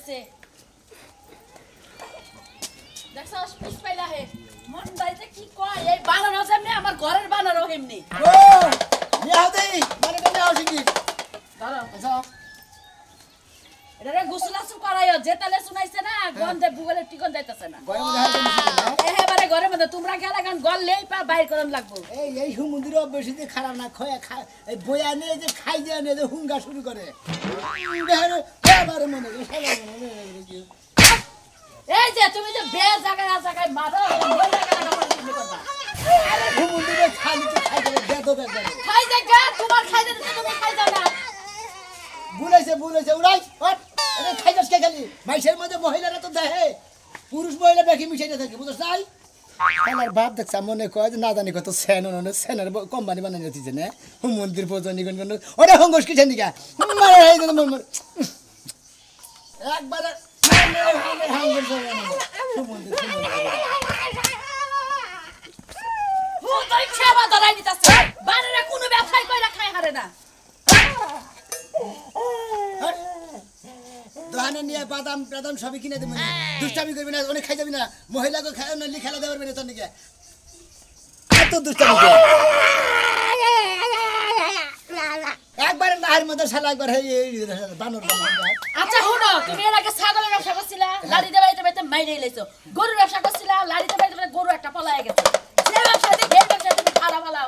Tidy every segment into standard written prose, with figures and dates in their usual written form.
গেছে দেখছস পিছ পাইলা হে মন দাইতে কি কয় এই বানর যেমনি আমার ঘরের বানরও এমনি ও নিয়া দেই মানে কেন আসি কি দাঁড়াও আচ্ছা এটারে গোসলাসু করাইও যেতালে শুনাইছে না গন্ধে বুগলে টিকন যাইতাছে না গয় মধ্যে হাতে মিশে না এবারে ঘরের মধ্যে তোমরা গেলে গান গললেই পা বাইর করন লাগবো এই হুমুন্দির বেশি দিয়ে খারাপ না খয়া এই বয়া নিয়ে যে খাই যায় নিয়ে যে হুঙ্গা শুরু করে এবারে মনে এই যে তুমি যে বে জায়গায় মারো ওই জায়গাটা তুমি করবা আরে হুমুন্দিরে খালি তো খাই করে বেদো বেদো খাই জায়গা তোমার খাই দিতে তুমি খাই যাও না বুলাইছে উড়াই হট আরে খাই যাস কে খালি মাইশের মধ্যে মহিলারা তো দেহে পুরুষ মহিলা বেশি মিশাই না থাকে বুঝছ নাই আমার বাপ দেখছ মনে কয় না জানি কত সেনের কোম্পানি বানাই দিয়েছে না মন্দির পর্যন্ত কোন ওরে হংগস কিছেন দিকা মারে এই যে মন একবার ও তুই খাবা ধরাই দিতাছে বানরে কোনো ব্যবসায় কইরা খাই হারে না দোকানে নিয়ে বাদাম সবই কিনে দেবেন দুষ্টামি করবি না অনেক খাই যাবি না মহিলাকে খেলা দেওয়ার বেনে তোর নিকে এত দুষ্টামি একবার নাহের মধ্যে শালা একবার বানর আচ্ছা হুনো তুমি এর আগে ছাগলের ব্যবসা করছিলা লাড়ি দেবাইতে মাইরে লইছো গরুর ব্যবসা করছিলা লাড়ি দেবাইতে গরু একটা পলায় গেছে যে ব্যবসা দিয়ে ঢের ব্যবসা তুমি খারাপ ফলাও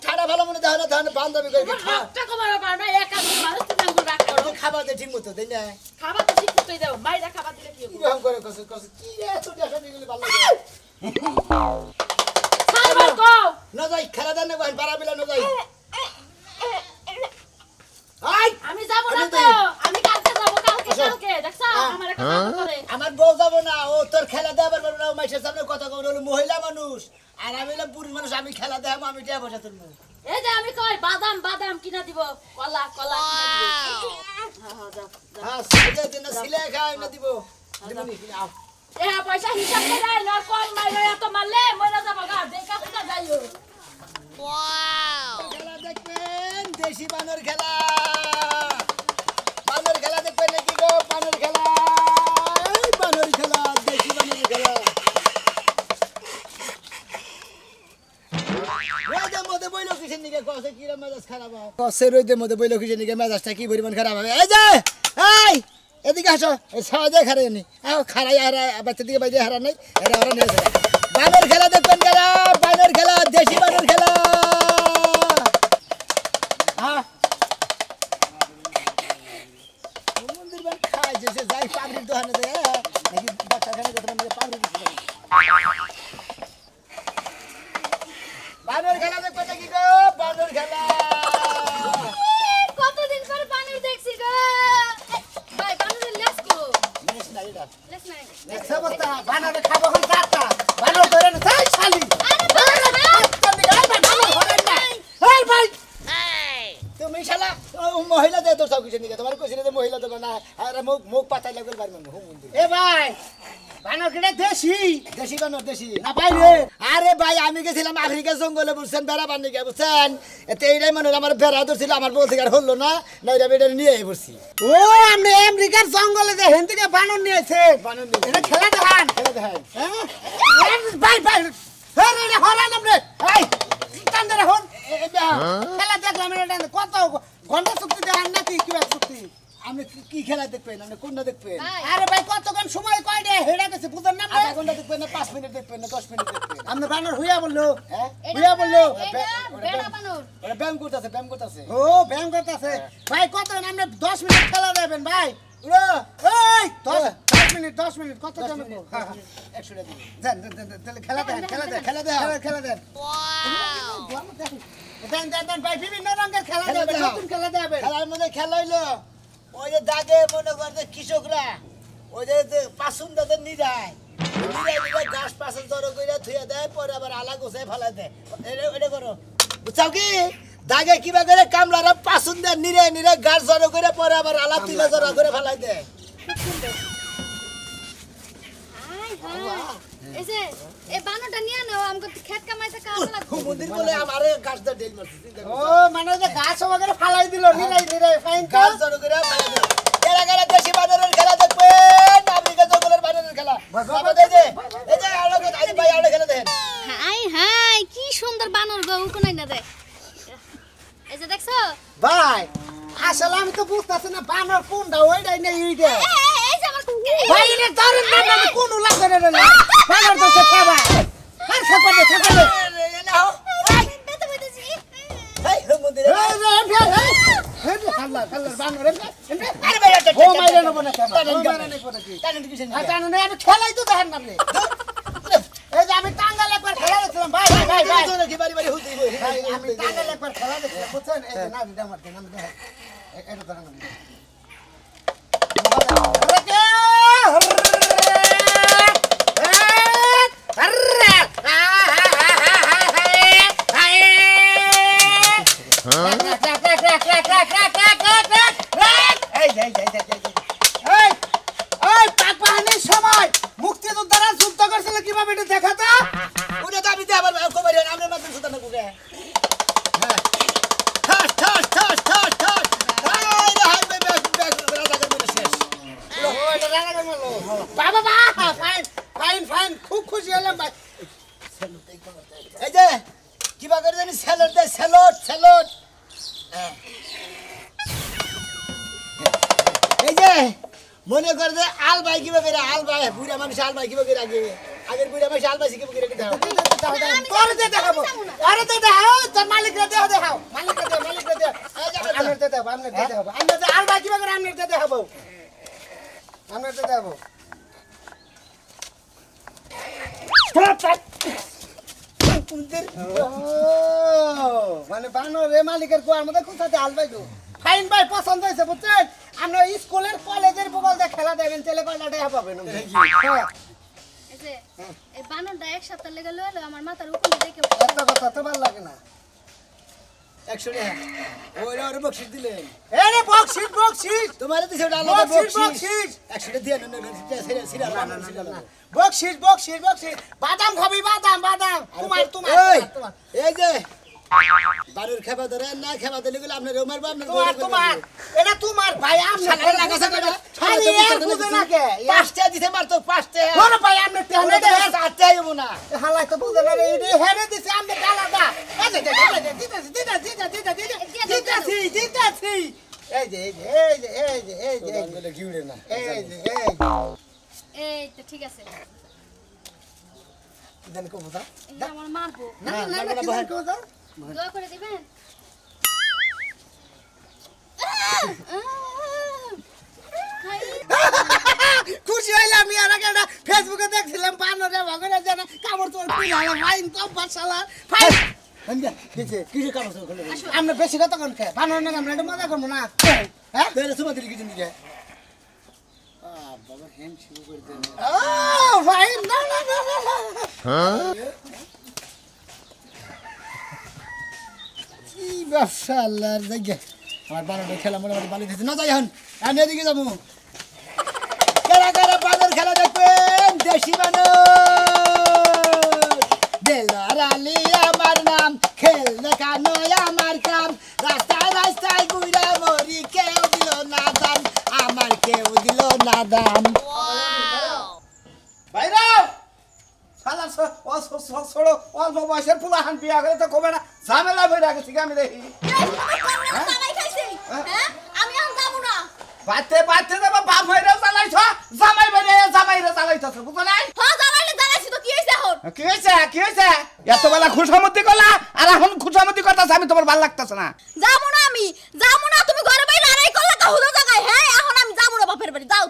ঠাড়া ভালো মনে দাও না ধান বান্ধবী করে একটা কমার ব্যাপার না এক আদমি মানুষ তুমি আঙ্গুর রাখ করো খাবার দে ঠিক মতো তাই না খাবার তো ঠিক মতোই দাও মাইরা খাবার দিলে কি হবে কিরকম করে কস কি রে তোর দেশে নিগুলি ভালো লাগে সাইবার কও না যাই খেলা দেন না বাড়া বিলা না যাই আই আমি যাব না তো আমি কালকে যাব কালকে দেখছো আমার একটা কাজ করে আমার বউ যাব না ও তোর খেলা দেবার পারবে না মাইশের সামনে কথা কই হলো মহিলা মানুষ আর আমি হলাম পুরুষ মানুষ আমি খেলা দেব আমি টিয়া বসা তুলবো এই যে আমি কই বাদাম কিনা দিব কলা কিনা দিব হ্যাঁ যাও হ্যাঁ সিলে দেন সিলে খাই না দিব দিবনি আও এ পয়সা হিসাব করে না কোন মাইরে এত মারলে মরে যাব গা দেখা কিনা যাইও ওয়াও খেলা দেখবেন দেশি বানর খেলা দেখবেন নাকি গো বানর খেলা দেশি বানর খেলা রোদের মধ্যে বইলো কিসের নিকে কসে কি রে মেজাজ খারাপ হয় কসে রোদের মধ্যে বইলো কিসের নিকে মেজাজটা কি পরিমাণ খারাপ হবে এই যে এই এদিকে আসো এই সাজে খারাই নি আও খারাই আর বাচ্চা দিকে বাইরে হারা নাই এরা ওরা নিয়ে যায় বানর খেলা দেখবেন খেলা বানর খেলা দেশি বানর খেলা হ্যাঁ মন্দির বান খাই যে যাই পাবলিক দোকানে যায় নাকি বাচ্চা খানে যেতে মানে পাবলিক বানর খেলা দেখবেন নাকি গো বানর খেলা কতদিন পরে বানর দেখছি গো ভাই বানরের লেস কো লেস নাই এটা লেস নাই লেস বস্তা বানর খাবো কোন কাটটা বানর ধরে না তাই শালি তুমি শালা মহিলা দে তো সব কিছু নিকে তোমার কইছিলে যে মহিলা দেব না আর মুখ পাতাই লাগল বাড়ি মন হুমুন্দি এ ভাই বানর কেডা দেশি বানর দেশি না ভাই রে আরে ভাই আমি গেছিলাম আফ্রিকা জঙ্গলে বুঝছেন বেড়া বানি গে বুঝছেন এতে এইটাই মনে আমার বেড়া ধরছিল আমার বল থেকে আর হলো না নাইরা বেড়া নিয়ে আই বসছি ও আমরা আমেরিকার জঙ্গলে যে হেন থেকে বানর নিয়েছে বানর নিয়ে এটা খেলা দেখান হ্যাঁ ভাই হরে রে হরান আমরা এই কান্দরে হন খেলা দেখলাম এটা কত ঘন্টা চুক্তি দেন নাকি কি চুক্তি আমি কি খেলা দেখবেন আপনি কোনটা দেখবেন আরে ভাই কতক্ষণ সময় কয় রে হেডা গেছে বুঝেন না আধা ঘন্টা দেখবেন না 5 মিনিট দেখবেন না 10 মিনিট দেখবেন আপনি বানর হইয়া বললো হ্যাঁ হইয়া বললো বেড়া বানর ওরে ব্যায়াম করতেছে ও ব্যায়াম করতেছে ভাই কতক্ষণ আপনি 10 মিনিট খেলা দেবেন ভাই এই 10 মিনিট কত জানবো হ্যাঁ 100 টাকা দিন খেলা দেন ওয়াও দেন ভাই বিভিন্ন রঙের খেলা দেবেন নতুন খেলা দেবেন খেলার মধ্যে খেলা হইলো ওই যে দাগে মনে করতে কৃষকরা ওই যে পাসুন্দাদের নিরায় গাছ পাশন জড়ো করে থুয়ে দেয় পরে আবার আলা গোছায় ফেলা দেয় এটা করো বুঝছাও কি দাগে কিবা করে কামলারা পাসুন্দা নিরে গাছ জড়ো করে পরে আবার আলা তুলে জড়ো করে ফেলাই দেয় এই যে এই বানরটা নিয়ে নাও আমাকে খেত কামাইতে কাজ লাগবে মন্দির বলে আমারে গাছটা ডেল মারছে ও মানে যে গাছ ওগরে ফালাই দিল নিরাই ফাইন গাছ জড়ো করে ফেলাই দেয় এরা দেশি বানরের খেলা দেখবে ভাই আসলে আমি তো বুঝতাছি না বানর কোনটা ওইটাই না এইটা এই যে আমার ভাই এটা ধরেন না আমি কোন লাগবে না বানর তো খাবা আর খাবা দে বেতে বেতেছি এই মন্দিরে এই খাল্লা বানর আরে ভাই ও মাইরে নেব না কেন মাইরে নেব না কি টানেন কিছু না টানেন আমি খেলাই তো দেখেন না আপনি এই যে আমি টাঙ্গাল একবার খেলা দেখলাম ভাই কি বাড়ি বাড়ি হইতে ভাই আমি টাঙ্গাল একবার খেলা দেখলাম বুঝছেন এই যে না দিদা আমার দেন আমি দেখ এটা ধরেন সময় মুক্তিযোদ্ধারা যুদ্ধ করছিল কিভাবে এটা দেখাতো ওটা তো আমি দেখাবার খবর আমরা মাত্র সুতা না কুকে হ্যাঁ ঠাস ঠাস ঠাস ঠাস ঠাস হাই হাই বেবে রাজা করে শেষ ও এটা রাজা করে মারলো বাবা বাবা ফাইন ফাইন ফাইন খুব খুশি হলাম ভাই এই যে কিবা করে জানি স্যালাড দে স্যালাড স্যালাড এই যে মনে কর যে আল ভাই কিভাবে রে আল ভাই বুড়া মানুষ আল ভাই কিভাবে আগে আগের বুড়া মানুষ আল ভাই কিভাবে রে দাও করে দে দেখাবো আরে দে দাও তোর মালিক রে দেখাও মালিক রে দে আমরা দে দাও আমরা দে দাও আমরা যে আল ভাই কিভাবে আমরা দে দেখাবো আমরা দে দেখাবো মানে বানর রে মালিকের কোয়ার মধ্যে কোথাতে আল ভাই গো ফাইন ভাই পছন্দ হয়েছে বুঝছেন আমরা স্কুলের কলেজের বল দিয়ে খেলা দেখেন ছেলে কয়লাটাই পাবেন এই যে এই বানরটা এক সপ্তাহ লেগে লইলো আমার মাথার উপরে দেখে একটা কথা তো ভালো লাগে না 100 টাকা ওরে ওরে বকশিশ দিলেন এ রে বকশিশ বকশিশ তোমারে দিছে ওটা আলাদা বকশিশ 100 টাকা দিয়ে না সিরা বকশিশ বকশিশ বকশিশ বাদাম খাবি বাদাম বাদাম তোমার এই যে বাড়ির খাবা ধরে না খাবা দিলে গেলে আপনার রুমের বাপ তোমার এটা তোমার ভাই আমি সাথে লাগাছে না আরে বুঝে না কে পাঁচটা দিতে মার তো পাঁচটা কোন ভাই আপনি তেহনে দে আটটা আইবো না হালাই তো বুঝে না রে এই হেরে দিছে আমি গালাটা এই যে দিতাছি এই যে গিউড়ে না এই তো ঠিক আছে জান কো বুঝা এই আমার মারবো না কো বুঝা দোয়া করে দিবেন খুশি হইলাম আমি আর একটা ফেসবুকে দেখছিলাম বানরে ভগরে জানা কামড় তোর পিলালা ফাইন তো বাসালা ফাইন আন্দা কিছে কামড় তোর খলে আমরা বেশি কথা কোন খায় বানর না আমরা এটা মজা করব না হ্যাঁ বেরে সুমা দিলি কিছু দিকে বাবা হ্যান্ড শুরু করে দেন ও ফাইন না হ্যাঁ কি ব্যবসা আল্লাহর জায়গা আমার বানরের খেলা মোটামুটি ভালো দিয়েছে না যাই হন আমি এদিকে যাবো কারা কারা বানর খেলা দেখবেন দেশি বানর দেলার আলী আমার নাম খেল দেখানো আমার কাম রাস্তায় রাস্তায় ঘুরা মরি কেউ দিল না দাম আমার কেউ দিল না দাম ভাইরাও শালা ছোড়ো অল্প বয়সের পুলাহান বিয়া করে তো কবে না ঝামেলা বই রাখেছি আমি দেখি আমি আর যাবো না বাতে বাতে দেবা বাপ হইরা চালাইছ জামাই বাইরে জামাইরে চালাইছস বুঝছ নাই হ্যাঁ জামাইলে চালাইছি তো কি হইছে এখন কি হইছে এত বেলা খুশামতি করলা আর এখন খুশামতি করতাছ আমি তোমার ভালো লাগতাছ না যাবো না আমি যাবো না তুমি ঘরে বাইরে লড়াই করলে কাহুদা জায়গায় হ্যাঁ এখন আমি যাবো না বাপের বাড়ি যাও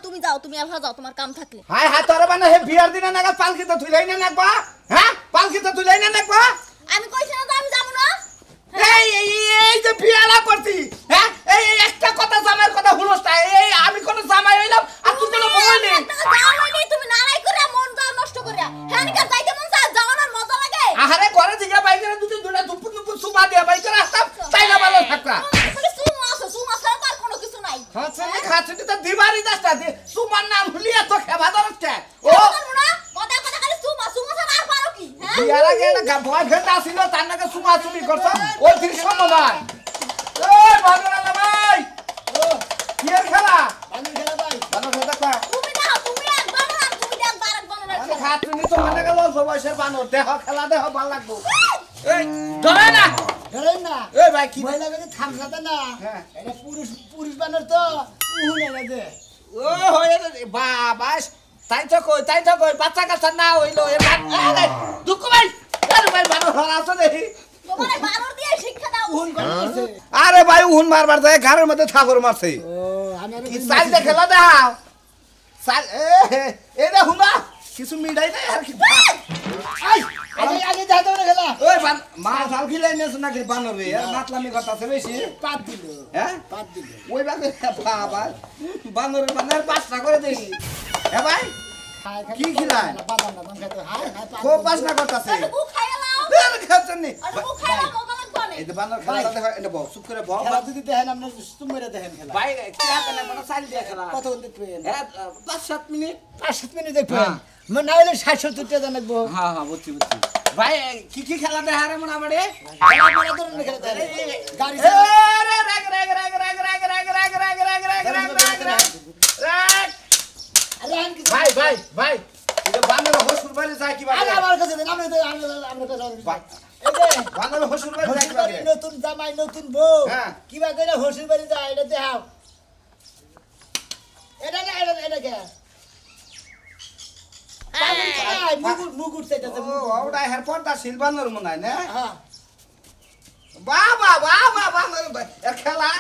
তুমি আর যাও তোমার কাম থাকলে হায় হায় তোরে বানা হে বিয়ার দিনা নাগা পালকিতে তুইলাই না নাকবা হ্যাঁ পালকিতে তুইলাই না নাকবা আমি কইছি না তো আমি যাবো না এই যে বিয়ালা করতি হ্যাঁ এই একটা কথা জামাইর কথা হলোস না এই আমি কোন জামাই হইলাম আর তুই কোন বই নেই তুমি নারাই করে মন দাও নষ্ট করে হ্যাঁ নিকা যাইতে মন চায় যাওয়ার মজা লাগে আরে ঘরে দিগা বাইকের দুটা দুপুর সুমা দিয়া বাইকের আসতাম তাই না ভালো থাকতা তুমি সুমা ছাড়া তো আর কোনো কিছু নাই খাচ্ছি তো দিবারি দাসটা সুমার নাম হলিয়া তো খেবা দরতে ও না কথা খালি সুমা ছাড়া আর পারো কি হ্যাঁ বিয়ার আগে একটা বয়ফ্রেন্ড আসিল তার নাকি সুমা চুমি করছ ওই দিন সময় ওই ভাগরালা ভাই ও কি খেলা আমি খেলা ভাই ভালো খেলা দেখা তুমি দাও তুমি এক বানর তুমি দেখ বারক বানর আমি খাচ্ছি তো মানে গেল বয়সের বানর দেহ খেলা দেহ ভালো লাগবো এই ধরে না এই ভাই কি মহিলা কাছে থামসাতে না হ্যাঁ। এটা পুরুষ বানর তো উহু না দে ও হয়ে বাবা তাই তো কই বাচ্চা কাচ্চা না হইলো আরে দুঃখ ভাই আরে ভাই বানর হরা আছে দেখি তোমারে বানর দিয়ে শিক্ষা দাও উহুন করছে আরে ভাই উহুন মারবার যায় ঘরের মধ্যে ঠাকুর মারছে ও আমি কি চাই দে খেলা দাও চাই এ দেখুন না কিছু মিডাই নাই আর কি আই আগে যা দাও না খেলা ওই মা ঝাল খিলাই নিয়েছ নাকি বানর রে আর মাতলামি কথা আছে বেশি পাত দিল হ্যাঁ পাত দিল ওই বাকে বাবা বানরের বানর পাঁচটা করে দেখি হ্যাঁ ভাই কি খিলাই বাদাম বাদাম খেতে হাই হাই খুব পাঁচটা করতেছে মুখ খাইয়া লাও খাচ্ছেন নি আর মুখ খাইয়া মজা লাগবে না এই যে বানর খেলা দেখো এটা বউ চুপ করে বউ খেলা যদি দেখেন আপনি তুমরে দেখেন খেলা ভাই কি হাতে না মানে চাল দিয়ে খেলা কত দেখবেন হ্যাঁ 5-7 মিনিট 5-7 মিনিট দেখবেন না হলে 60-70 টাকা জানাবো হ্যাঁ হ্যাঁ বুঝছি ভাই কি খেলা দেখা রে মনে আমারে আপনারা ধরুন খেলা দেখেন গাড়ি ভাই ভাই ভাই এটা বানর হসুর বাড়ি যায় কি ভাই আরে আমার কাছে দেন আমরা কাছে এই যে বানর হসুর বাড়ি যায় কি ভাই নতুন জামাই নতুন বউ হ্যাঁ। কিবা করে হসুর বাড়ি যায় এটা দেখাও এটা না এটা কে মুগুর সেটা ও ওটা হের পর্দা সিলভানোর মনে হয় না হ্যাঁ বাবা বাবা বানর এর খেলা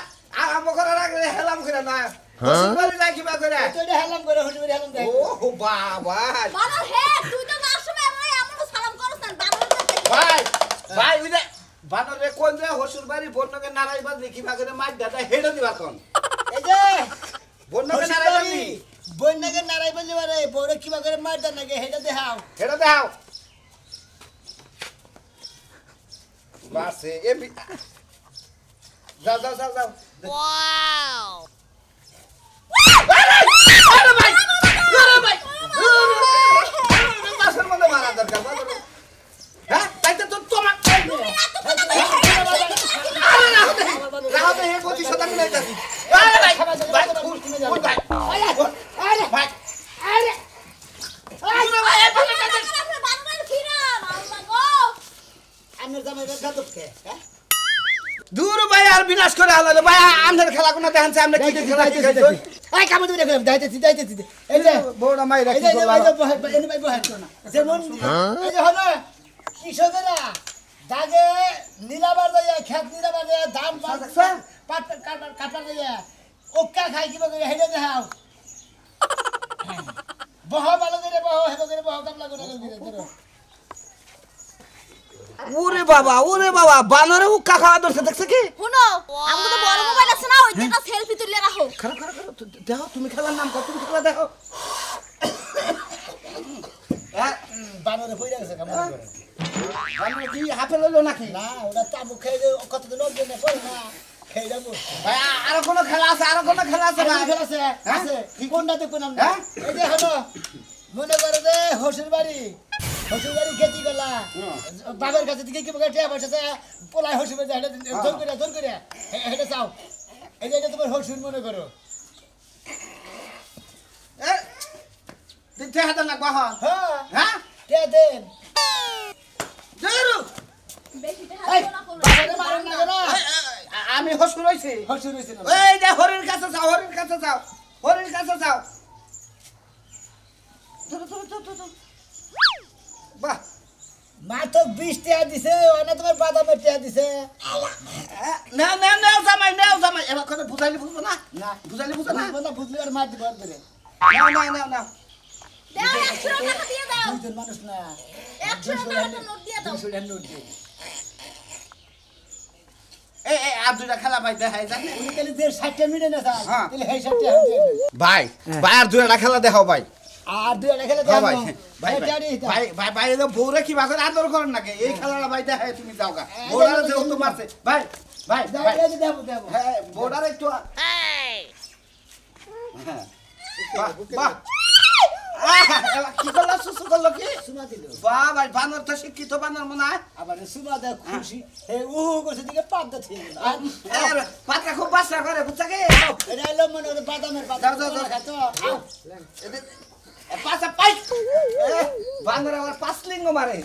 আরম্ভ করে রাখলে হেলাম করে না হসুর বাড়ি যায় কি ভাই করে তো এটা হেলাম করে হসুর বাড়ি হেলাম দেখ ও বাবা বানর হে তুই তো যার সময় আমরা এমন সালাম করছ না বানর ভাই ভাই ওই যে বানরে কোন যে হসুর বাড়ি বন্যকে নারাইবার দেখি ভাগরে মাছ দাদা হেডে দিবা কোন এই যে বন্যকে নারাইবার নি বন্যাকে নারাই বললে পারে বড় কিবা করে মার দেন নাকি হেটা দেখাও হেডে দাও বাসে এ যাও যাও যাও যাও ওয়াও আরে ভাই আরে ভাই বাসের মধ্যে মারা দরকার হ্যাঁ তাই তো তোমার আরে রাহতে হে কোটি শতাংশ নাই যাচ্ছি আরে ভাই ভাই কোন ভাই আরে ভাই আরে আমার জামাই গাদক কে হ্যাঁ দূর ভাই আর বিনাশ করে আলাদা ভাই আমাদের খেলা কোন দেখেন আমরা কি খেলা কি খাইছো আই কাম তুমি দেখো দাইতেছি এই যে বড় মাই এই রাখি যে বলা এনে ভাই বহাই তো না যেমন এই যে হলো কৃষকেরা দাগে নীলাবার যায় খেত নীলাবার যায় ধান পাট কাটা যায় ওকা খাই কিবা করে হেডে দেখাও বহ ভালো করে বহ হেবে করে বহ কামলা করে ধরো ওরে বাবা বানরে উক্কা খাওয়া ধরছে দেখছে কি শুনো আমাদের তো বড় মোবাইল আছে না ওই যেটা সেলফি তুলে রাখো খারাপ দেখো তুমি খেলার নাম কত তুমি খেলা দেখো বানরে হইরা গেছে কামলা করে বানরে কি হাফে লইলো নাকি না ওটা তাবু খেয়ে কতদিন লোক দেনে পড়ে না খেয়ে যাবো ভাই আর কোন খেলা আছে ভাই খেলা আছে আছে কোনটা দেখুন আমরা হ্যাঁ? এই যে হলো মনে করে যে শ্বশুর বাড়ি খেতি গলা বাবার কাছে দিকে কি বলে টিয়া বসেছে পোলাই শ্বশুর বাড়ি হেঁটে জোর করে হেঁটে চাও এই যে এটা তোমার শ্বশুর মনে করো দিতে হাতে না বাহ হ্যাঁ হ্যাঁ টিয়া দেন জরু বেশি এই টাকা না করো বাবারে মারেন না কেন আমি হসুর হইছি শ্বশুর হয়েছে না এই যে হরির কাছে যাও বাহ মা তো 20 টাকা দিছে ওনা তোমার বাদামের টাকা দিছে নাও জামাই এবার কথা বুঝাইলে বুঝবো না না বুঝাইলে বুঝবো না বলা বুঝলি আর মার দিব আর ধরে নাও দাও 100 টাকা দিয়ে দাও দুজন মানুষ না 100 টাকা নোট দিয়ে দাও 200 টাকা নোট দে এই আর দুইটা খেলা ভাই দেখাই জানি উনি তাহলে যে 60 মিনিট না স্যার হ্যাঁ। তাহলে এই 60 টাকা দিয়ে ভাই আর দুইটা খেলা দেখাও ভাই আর দুই টাকা খেলে হ্যাঁ দাও ভাই ভাই ভাই এদের বউরে কি বাজারে আদর করেন নাকি এই খেলাটা ভাই দেখাই তুমি যাও গা বউরা যে তো মারছে ভাই দেবো হ্যাঁ বউরার একটু বাহ কি করলো সুসু করলো কি সুমা দিল বাহ ভাই বানর তো শিক্ষিত বানর মনে হয় আবার সুমা দে খুশি হে করছে দিকে পাদ্দা ছিল পাত্রা খুব বাসনা করে বুঝছা কি এটা হলো মনে হয় বাদামের পাতা যাও। খাতো পাঁচা পাই বানর আবার 5 লিঙ্গ মারে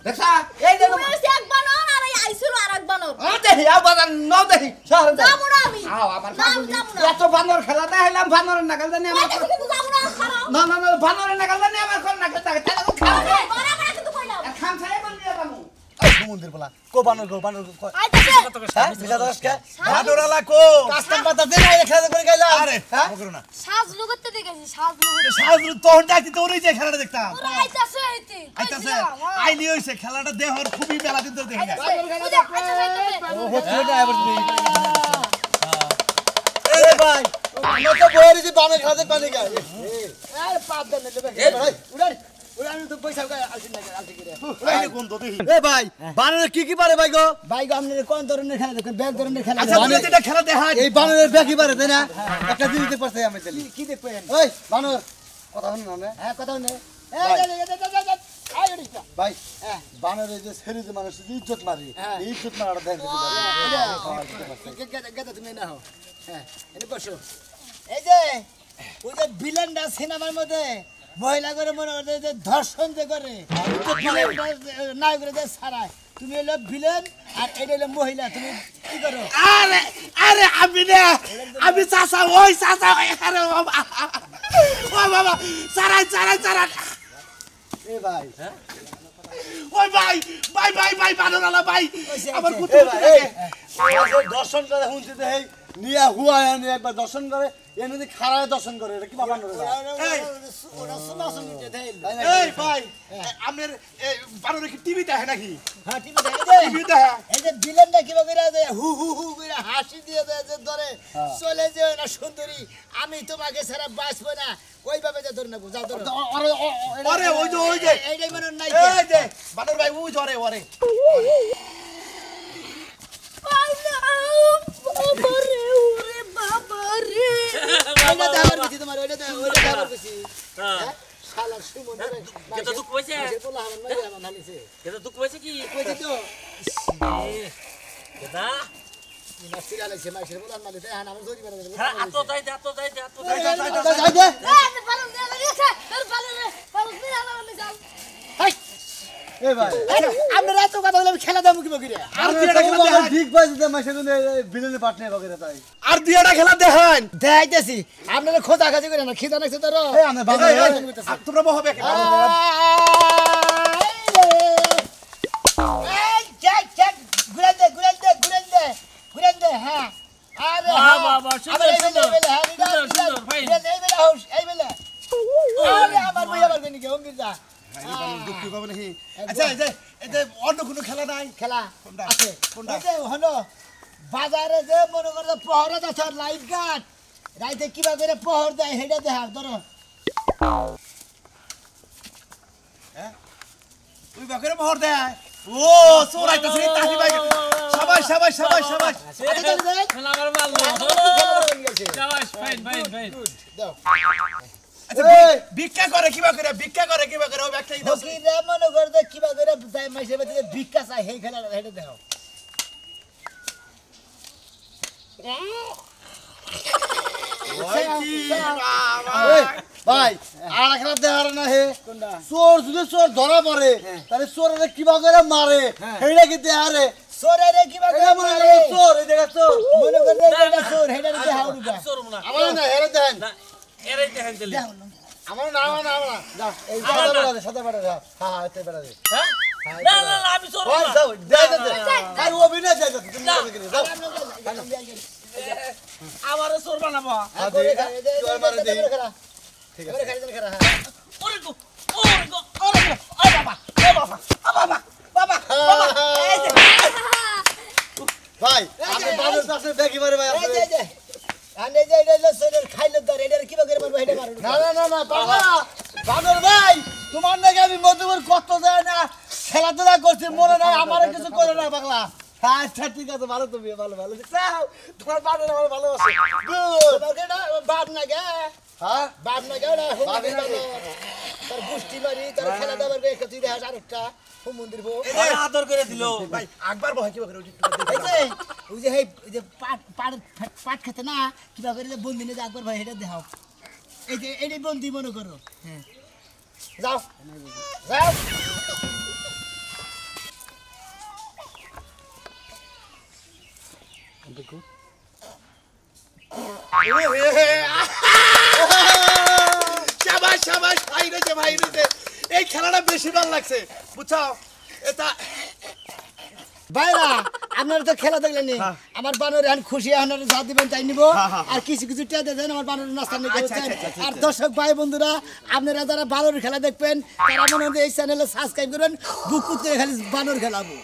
দেখছা এই দেখো তুমি হচ্ছে এক বানর আর এই আইছিল আরেক বানর দেখি আও বাজার নাও দেখি শহরে যাবো না আমি আও আমার যাবো না এত বানর খেলা দেখাইলাম বানরের নাগাল জানি আমার কিন্তু যাবো না খারাপ না না না বানরের নাগাল জানি আমার কোন নাগাল থাকে তাহলে কোন খাও বড় বড় কিন্তু কইলাম খাম ছাই বল দিয়া বামু সমুদ্রের বলা কো বানর আইতাছে হ্যাঁ বিজা দশ কে ভাদরালা কো কাস্টম পাতা দে না খেলা করে গেলা আরে হ্যাঁ করো না সাজ লুগতে দেখেছি সাজ লুগতে সাজু তখন ডাকতি তো ওরই যে খেলাটা দেখতাম ওরা আইতাছে আইতে আইতাছে আইলি হইছে খেলাটা দেহর খুবই বেলা দিন ধরে দেখি ও হচ্ছে না এবার তুমি এ ভাই আমরা তো বইরি যে বানর খাতে পানি গায় আরে পাঁচ দিন নেবে ভাই উড়ান তো পয়সা আসিন না আলতে করে আইলি কোন তো দেখি এ ভাই বানরে কি পারে ভাই গো ভাই গো আপনি কোন ধরনের খেলা দেখেন ব্যাগ ধরনের খেলা আচ্ছা তুমি যেটা খেলা দেখা এই বানরের ব্যাগ কি পারে তাই না একটা দিন দিতে পারছে আমি তাহলে কি দেখবেন ওই বানর কথা শুনুন না হ্যাঁ কথা শুনুন ভাই বানরের যে ছেড়ে যে মানুষ ইজ্জত মারি এই ইজ্জত মারাটা দেখতে পারে তুমি না হো হ্যাঁ এনে বসো এই যে ওই যে ভিলেনটা সিনেমার মধ্যে মহিলা করে মনে করে যে ধর্ষণ যে করে নায়ক করে যে ছাড়ায় তুমি হলো ভিলেন আর এটা হলো মহিলা তুমি কি করো আরে আরে আমি না আমি চাচা ওই চাচা আরে বাবা ও বাবা সারাই সারাই সারাই এ ভাই ওই ভাই ভাই ভাই ভাই ভাদরালা ভাই আমার কুতু দর্শন করে শুনছি যে এই নিয়া হুয়া এনে একবার দর্শন করে এনে যদি খারায় দর্শন করে এটা কি বাবা নরে এই ওরা শোনা শুনি যে দেই এই ভাই আপনার বানরে কি টিভি দেখে নাকি হ্যাঁ টিভি দেখে টিভি দেখে এই যে ভিলেনটা কি করে যে হু হু হু করে হাসি দিয়ে দেয় যে ধরে চলে যে না সুন্দরী আমি তোমাকে ছাড়া বাঁচবো না ওইভাবে যে ধরে নেবো যাও ধরো আরে ওই যে এইটাই মনে নাই এই যে বানর ভাই ওই জরে ওরে ওইটা দেখার বেশি তোমার ওইটা দেখার বেশি হ্যাঁ শালা সুমন রে কেতা দুঃখ হইছে বলা হবে না আমার নালিছে কেতা দুঃখ হইছে কি কইছি তো কেতা নাস্তি লাগাইছে মাইশের বলা নালিছে হ্যাঁ আমার জরি বানা হ্যাঁ আতো যাই দে আতো যাই দে আতো যাই যাই এ ভাই আমরা এত কথা বলে খেলা দাম কি বকিরে আর দুইটা খেলা দেখান ঠিক পাইছে যে মাইশে কোন বিলেনে পার্টনার বকিরে তাই আর দুইটা খেলা দেখান দেখাইতেছি আপনারা খোঁজা খাজি করে না খিদা নাকছে তোর এই আমরা বাবা তোমরা বহবে এই চেক ঘুরেন দে হ্যাঁ আরে বাহ, বাহ, বাহ, সুন্দর, সুন্দর। সুন্দর, fine। এই বেলে আরে আমার বই আবার গনি কেমন বিজা দুঃখ হবে নাকি আচ্ছা এই যে অন্য কোনো খেলা নাই খেলা কোনটা? আছে কোনটা? এই যে হলো বাজারে যে মনে করে প্রহরা আছে লাইট গার্ড রাইতে কিবা করে প্রহর দেয় হেডা দেখা ধরো তুই বাকেরে মোহর দেয় ও সোরাইতাছে তাহি ভাই সবাই খেলা আমার ভালো শাবাশ ফাইন ফাইন ফাইন আচ্ছা ভিক্ষা করে কিবা করে ও ব্যাগটাই দাও ফকিরে মনে করে যে কিবা করে যায় মাইসে বাড়িতে ভিক্ষা চাই সেই খেলা হেডে দেখো ভাই আর একটা দেখার না হে চোর যদি চোর ধরা পড়ে তাহলে চোরের কিবা করে মারে হেডা কি দেহারে চোরের কিবা করে মারে চোর এই দেখা চোর মনে করে এটা চোর হেডা দেহা উড়া সরম না আমার না হেডা দেন না এরাই দেখেন দিলি আমার না যা এই সাদা বড় হ্যাঁ হ্যাঁ এতে বড় দে হ্যাঁ না না না আমি সরম ওই না যাও দে আর ও বিনা যাও তুমি যাও আমারে সর বানাবো ঠিক আছে ওরে গো ওরে বাবা এই যে ভাই আপনি বাজার কাছে দেখি মারে ভাই আপনি আনে যে এটা সেলের খাইলে ধরে এটা কিবা করে মারবো এটা মারো না বাবা বানর ভাই তোমার নাকি আমি মধুবর কত যায় না খেলাধুলা করছি মনে নাই আমারে কিছু করে না পাগলা আচ্ছা ঠিক আছে ভালো তুমি ভালো চাও তোমার বানর আমার ভালো আছে গুড তোমাকে না বাপ না গে হ্যাঁ বাপ না গে না তোর গুষ্টি মারি তোর খেলা দাবার বে একটা তুই দেখাস আরেকটা মন্দির বো আদর করে দিলো ভাই আকবার বহ কিবা করে ওই যে পাট খেতে না কিবা করে যে বন্দি নিয়ে একবার ভাই এটা দেখাও এই যে এটাই বন্দি মনে করো হ্যাঁ যাও শাবাশ শাবাশ ভাই রে এই খেলাটা বেশি ভালো লাগছে বুঝছো এটা ভাইরা আপনারা তো খেলা দেখলেন আমার বানর এখন খুশি আপনারা যা দিবেন তাই নিব আর কিছু কিছু টিয়া দেন আমার বানর নাস্তা নিয়ে আর দর্শক ভাই বন্ধুরা আপনারা যারা বানর খেলা দেখবেন তারা মনে হয় এই চ্যানেলে সাবস্ক্রাইব করেন বুক করে খালি বানর খেলাবো।